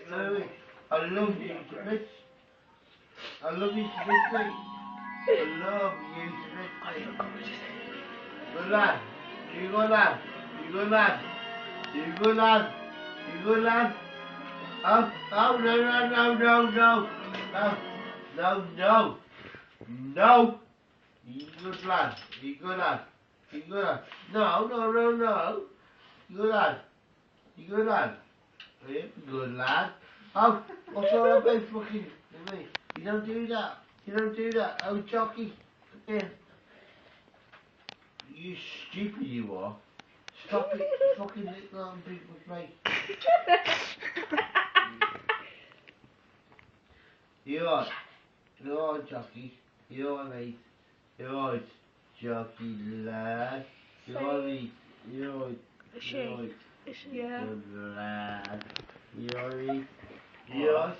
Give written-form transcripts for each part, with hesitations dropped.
Louis, I love you to bits. I love you to bits, mate. I love you to bits, mate. Good lad. You good lad. You good lad. You good lad. You good lad. Oh, oh, no, no, no, no, no. No, no, no. No. You good lad. You good lad. You good lad. No, no, no, no. You good lad. You good lad. Yeah, good lad. Oh, what's all about fucking me? You don't do that. You don't do that. Oh, jockey. Yeah. You stupid you are. Stop it. Fucking little on people's face. You're right. You're right, jockey. You're right, mate. You're right, jockey lad. You're right, mate. You're right. You're right. Yeah. Good lad. You're right. You're right.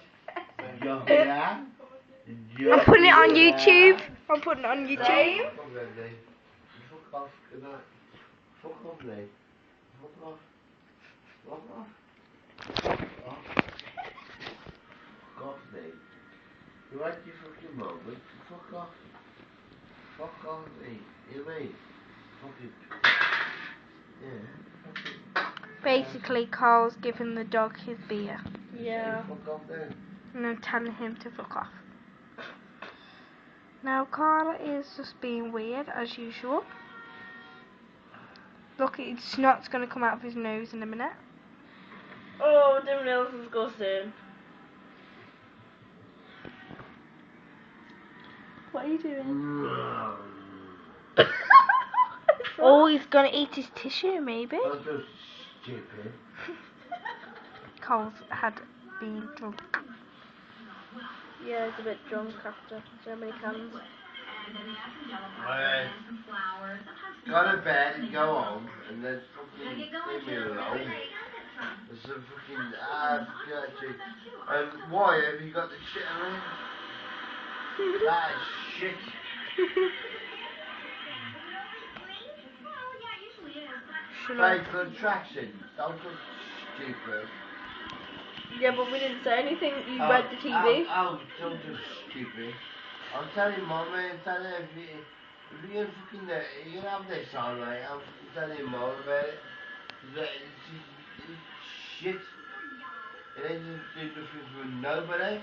Jockey lad. I'm putting it on YouTube. I'm putting it on YouTube. Fuck off, Dave. Fuck off. Good night. Fuck off, Dave. Fuck off. Fuck off. Fuck off. Fuck off, Dave. You like your fucking moment? Fuck off. Fuck off, mate. You mean? Fucking. Yeah. Basically, Carl's giving the dog his beer. Yeah. Fuck off then. And then telling him to fuck off. Now, Carl is just being weird, as usual. Look, his snot's going to come out of his nose in a minute. Oh, them nails is disgusting. What are you doing? Oh, he's going to eat his tissue, maybe? I'm so stupid. Carl's had been drunk. Yeah, he's a bit drunk after so many cans. Go to bed and go home and then fucking leave me alone. There's some fucking why have you got the shit around? That is shit. Pay for attraction. Don't look stupid. Yeah, but we didn't say anything. You read the TV. Oh, don't do stupid. I'm telling Mum, man, tell her if you're fucking there, you can have this on, right? I'm telling you more about it. It's shit. It ain't just do nothing for nobody.